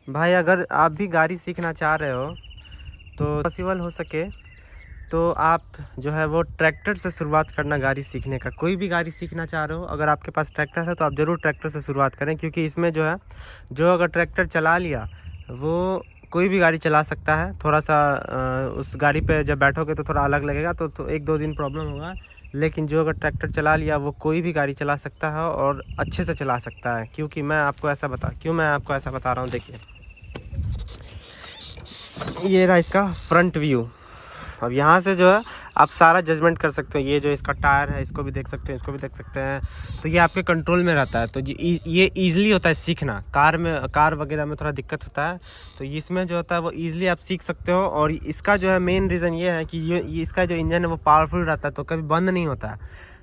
भाई अगर आप भी गाड़ी सीखना चाह रहे हो तो पॉसिबल हो सके तो आप जो है वो ट्रैक्टर से शुरुआत करना गाड़ी सीखने का। कोई भी गाड़ी सीखना चाह रहे हो, अगर आपके पास ट्रैक्टर है तो आप ज़रूर ट्रैक्टर से शुरुआत करें, क्योंकि इसमें जो है जो अगर ट्रैक्टर चला लिया वो कोई भी गाड़ी चला सकता है। थोड़ा सा उस गाड़ी पे जब बैठोगे तो थोड़ा अलग लगेगा, तो एक दो दिन प्रॉब्लम होगा, लेकिन जो अगर ट्रैक्टर चला लिया वो कोई भी गाड़ी चला सकता है और अच्छे से चला सकता है। क्योंकि मैं आपको ऐसा बता रहा हूँ, देखिए ये रहा इसका फ्रंट व्यू। अब यहाँ से जो है आप सारा जजमेंट कर सकते हो। ये जो इसका टायर है इसको भी देख सकते हैं, इसको भी देख सकते हैं। तो ये आपके कंट्रोल में रहता है, तो ये ईज़िली होता है सीखना। कार वगैरह में थोड़ा दिक्कत होता है, तो इसमें जो होता है वो ईज़िली आप सीख सकते हो। और इसका जो है मेन रीज़न ये है कि ये इसका जो इंजन है वो पावरफुल रहता है, तो कभी बंद नहीं होता है।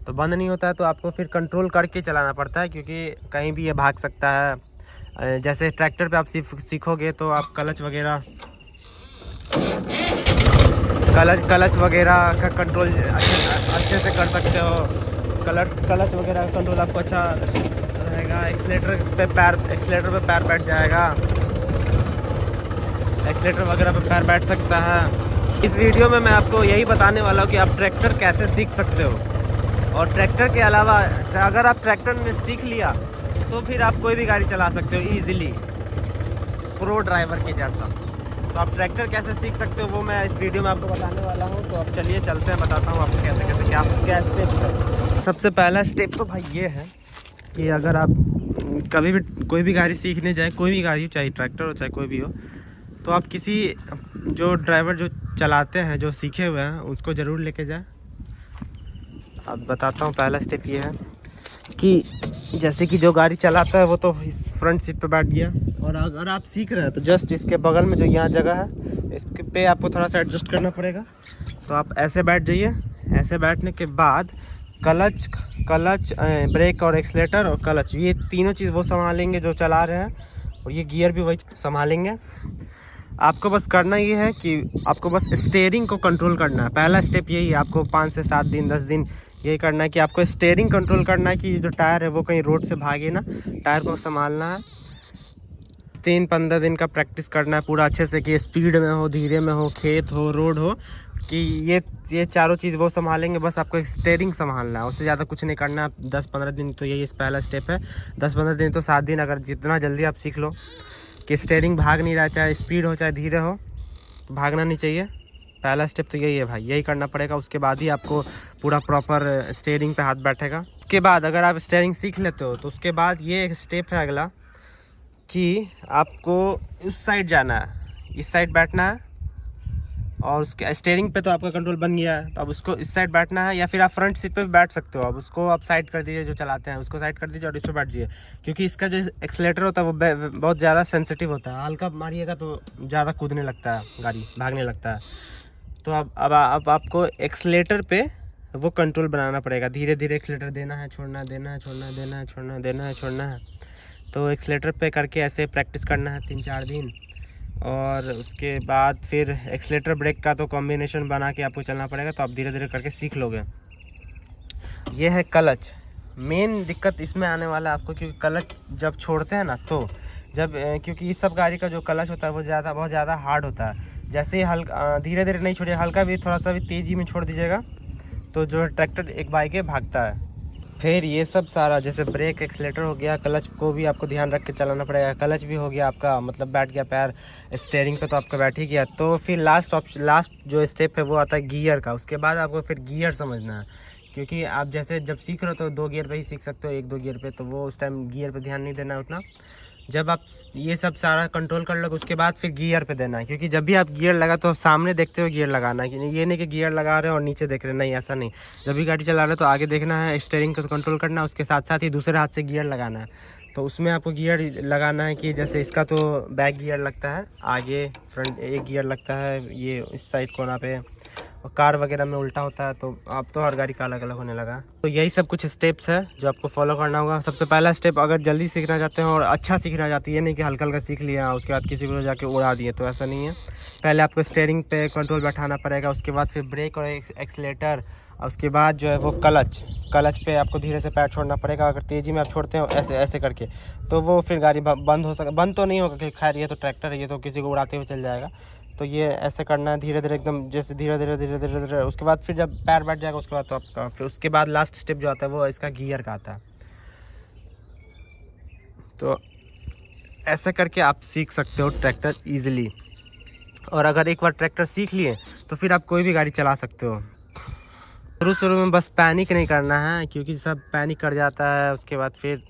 तो बंद नहीं होता है तो आपको फिर कंट्रोल करके चलाना पड़ता है, क्योंकि कहीं भी ये भाग सकता है। जैसे ट्रैक्टर पर आप सीखोगे तो आप क्लच वगैरह का कंट्रोल अच्छे से कर सकते हो। क्लच वगैरह का कंट्रोल आपको अच्छा रहेगा। एक्सीलेटर पे पैर बैठ जाएगा, एक्सीलेटर वगैरह पे पैर बैठ सकता है। इस वीडियो में मैं आपको यही बताने वाला हूँ कि आप ट्रैक्टर कैसे सीख सकते हो। और ट्रैक्टर के अलावा अगर आप ट्रैक्टर में सीख लिया तो फिर आप कोई भी गाड़ी चला सकते हो ईज़िली, प्रो ड्राइवर के जैसा। तो आप ट्रैक्टर कैसे सीख सकते हो वो मैं इस वीडियो में आपको बताने वाला हूँ। तो अब चलिए चलते हैं, बताता हूँ आपको कैसे क्या स्टेप है। सबसे पहला स्टेप तो भाई ये है कि अगर आप कभी भी कोई भी गाड़ी सीखने जाए, कोई भी गाड़ी हो, चाहे ट्रैक्टर हो चाहे कोई भी हो, तो आप किसी जो ड्राइवर जो चलाते हैं, जो सीखे हुए हैं, उसको ज़रूर लेके जाए। अब बताता हूँ, पहला स्टेप ये है कि जैसे कि जो गाड़ी चलाता है वो तो इस फ्रंट सीट पे बैठ गया, और अगर आप सीख रहे हैं तो जस्ट इसके बगल में जो यहाँ जगह है इस पे आपको थोड़ा सा एडजस्ट करना पड़ेगा। तो आप ऐसे बैठ जाइए। ऐसे बैठने के बाद क्लच ब्रेक और एक्सीलेटर और क्लच, ये तीनों चीज़ वो संभालेंगे जो चला रहे हैं, और ये गियर भी वही संभालेंगे। आपको बस करना ये है कि आपको बस स्टीयरिंग को कंट्रोल करना है। पहला स्टेप यही है, आपको 5 से 7 दिन 10 दिन यही करना है कि आपको स्टीयरिंग कंट्रोल करना है कि जो टायर है वो कहीं रोड से भागे ना, टायर को संभालना है। 3-15 दिन का प्रैक्टिस करना है पूरा अच्छे से, कि स्पीड में हो, धीरे में हो, खेत हो, रोड हो, कि ये चारों चीज़ वो संभालेंगे। बस आपको स्टीयरिंग संभालना है, उससे ज़्यादा कुछ नहीं करना है। 10-15 दिन तो यही पहला स्टेप है। 10-15 दिन तो 7 दिन, अगर जितना जल्दी आप सीख लो कि स्टीयरिंग भाग नहीं रहा, चाहे स्पीड हो चाहे धीरे हो, भागना नहीं चाहिए। पहला स्टेप तो यही है भाई, यही करना पड़ेगा। उसके बाद ही आपको पूरा प्रॉपर स्टीयरिंग पे हाथ बैठेगा। उसके बाद अगर आप स्टीयरिंग सीख लेते हो तो उसके बाद ये एक स्टेप है अगला कि आपको उस साइड जाना है, इस साइड बैठना है। और उसके स्टीयरिंग पे तो आपका कंट्रोल बन गया है, तो अब उसको इस साइड बैठना है, या फिर आप फ्रंट सीट पे भी बैठ सकते हो। अब उसको आप साइड कर दीजिए, जो चलाते हैं उसको साइड कर दीजिए और इस पर बैठ जाइए, क्योंकि इसका जो एक्सीलेटर होता है वो बहुत ज़्यादा सेंसिटिव होता है। हल्का मारिएगा तो ज़्यादा कूदने लगता है, गाड़ी भागने लगता है। तो अब आपको एक्सीलेटर पे वो कंट्रोल बनाना पड़ेगा। धीरे धीरे एक्सीलेटर देना है, छोड़ना है, देना है, छोड़ना है, देना है, छोड़ना है, देना है, छोड़ना है। तो एक्सीलेटर पे करके ऐसे प्रैक्टिस करना है 3-4 दिन। और उसके बाद फिर एक्सीलेटर ब्रेक का तो कॉम्बिनेशन बना के आपको चलना पड़ेगा, तो आप धीरे धीरे करके सीख लोगे। ये है क्लच। मेन दिक्कत इसमें आने वाला है आपको, क्योंकि क्लच जब छोड़ते हैं ना, तो क्योंकि इस सब गाड़ी का जो क्लच होता है वो बहुत ज़्यादा हार्ड होता है। जैसे ही हल्का धीरे धीरे नहीं छोड़िए, हल्का भी थोड़ा सा भी तेज़ी में छोड़ दीजिएगा तो जो ट्रैक्टर एक बाइक के भागता है। फिर ये सब सारा जैसे ब्रेक, एक्सीलेटर हो गया, क्लच को भी आपको ध्यान रख के चलाना पड़ेगा। क्लच भी हो गया आपका, मतलब बैठ गया पैर स्टीयरिंग पे, तो आपका बैठ ही गया। तो फिर लास्ट जो स्टेप है वो आता है गियर का। उसके बाद आपको फिर गियर समझना है, क्योंकि आप जैसे जब सीख रहे हो तो 2 गियर पे ही सीख सकते हो, 1-2 गियर पे, तो वो उस टाइम गियर पे ध्यान नहीं देना है उतना। जब आप ये सब सारा कंट्रोल कर लोगे उसके बाद फिर गियर पे देना है, क्योंकि जब भी आप गियर लगा तो सामने देखते हो गियर लगाना है, कि नहीं ये नहीं कि गियर लगा रहे हो और नीचे देख रहे हो, नहीं ऐसा नहीं। जब भी गाड़ी चला रहे हो तो आगे देखना है, स्टीयरिंग को कंट्रोल करना है, उसके साथ साथ ही दूसरे हाथ से गियर लगाना है। तो उसमें आपको गियर लगाना है कि जैसे इसका तो बैक गियर लगता है, आगे फ्रंट एक गियर लगता है ये इस साइड कोना पे, और कार वगैरह में उल्टा होता है। तो अब तो हर गाड़ी का अलग अलग होने लगा। तो यही सब कुछ स्टेप्स है जो आपको फॉलो करना होगा। सबसे पहला स्टेप, अगर जल्दी सीखना चाहते हैं और अच्छा सीखना चाहते हैं, ये नहीं कि हल्का हल्का सीख लिया उसके बाद किसी को जाके उड़ा दिए, तो ऐसा नहीं है। पहले आपको स्टीयरिंग पे कंट्रोल बैठाना पड़ेगा, उसके बाद फिर ब्रेक और एक्सीलेटर और उसके बाद जो है वो क्लच पे आपको धीरे से पैर छोड़ना पड़ेगा। अगर तेज़ी में आप छोड़ते हो ऐसे ऐसे करके तो वो फिर गाड़ी बंद तो नहीं होगा, कि खैर ये तो ट्रैक्टर है, ये तो किसी को उड़ाते हुए चल जाएगा। तो ये ऐसे करना है धीरे धीरे, एकदम जैसे धीरे धीरे धीरे धीरे धीरे। उसके बाद फिर जब पैर बैठ जाएगा उसके बाद तो आपका फिर उसके बाद लास्ट स्टेप जो आता है वो इसका गियर का आता है। तो ऐसे करके आप सीख सकते हो ट्रैक्टर ईजिली। और अगर एक बार ट्रैक्टर सीख लिए तो फिर आप कोई भी गाड़ी चला सकते हो। शुरू में बस पैनिक नहीं करना है, क्योंकि सब पैनिक कर जाता है, उसके बाद फिर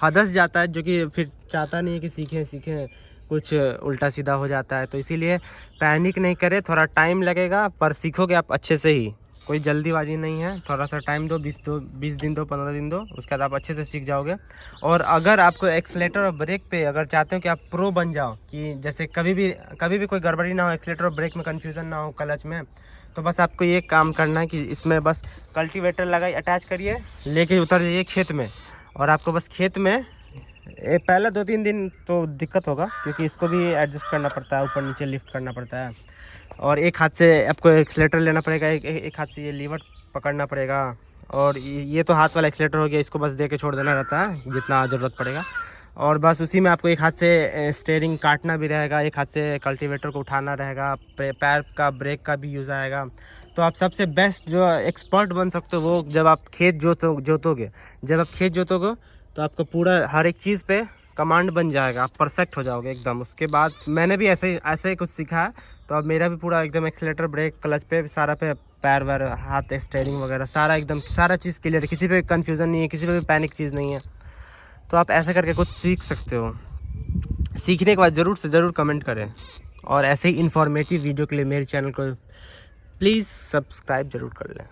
हदस जाता है, जो कि फिर चाहता नहीं है कि सीखें कुछ उल्टा सीधा हो जाता है। तो इसीलिए पैनिक नहीं करें, थोड़ा टाइम लगेगा पर सीखोगे आप अच्छे से ही, कोई जल्दीबाजी नहीं है। थोड़ा सा टाइम दो, 20 दिन दो, 15 दिन दो, उसके बाद आप अच्छे से सीख जाओगे। और अगर आपको एक्सीलेटर और ब्रेक पे अगर चाहते हो कि आप प्रो बन जाओ, कि जैसे कभी भी कोई गड़बड़ी ना हो, एक्सीलेटर और ब्रेक में कन्फ्यूज़न ना हो, क्लच में, तो बस आपको ये काम करना है कि इसमें बस कल्टीवेटर लगाई, अटैच करिए, लेके उतर जाइए खेत में। और आपको बस खेत में पहले 2-3 दिन तो दिक्कत होगा, क्योंकि इसको भी एडजस्ट करना पड़ता है, ऊपर नीचे लिफ्ट करना पड़ता है। और एक हाथ से आपको एक्सीलेटर लेना पड़ेगा, एक हाथ से ये लीवर पकड़ना पड़ेगा। और ये तो हाथ वाला एक्सीलेटर हो गया, इसको बस दे के छोड़ देना रहता है जितना ज़रूरत पड़ेगा। और बस उसी में आपको एक हाथ से स्टीयरिंग काटना भी रहेगा, एक हाथ से कल्टीवेटर को उठाना रहेगा, पैर का ब्रेक का भी यूज़ आएगा। तो आप सबसे बेस्ट जो एक्सपर्ट बन सकते हो वो जब आप खेत जोतोगे। जब आप खेत जोतोगे तो आपको पूरा हर एक चीज़ पे कमांड बन जाएगा, आप परफेक्ट हो जाओगे एकदम। उसके बाद मैंने भी ऐसे ही कुछ सीखा है, तो अब मेरा भी पूरा एकदम एक्सीलेटर, ब्रेक, क्लच पे सारा पे पैर वैर, हाथ, स्टीयरिंग वगैरह सारा एकदम सारा चीज़ क्लियर है, किसी पे कंफ्यूजन नहीं है, किसी पे भी पैनिक चीज़ नहीं है। तो आप ऐसे करके कुछ सीख सकते हो। सीखने के बाद ज़रूर से ज़रूर कमेंट करें, और ऐसे ही इन्फॉर्मेटिव वीडियो के लिए मेरे चैनल को प्लीज़ सब्सक्राइब ज़रूर कर लें।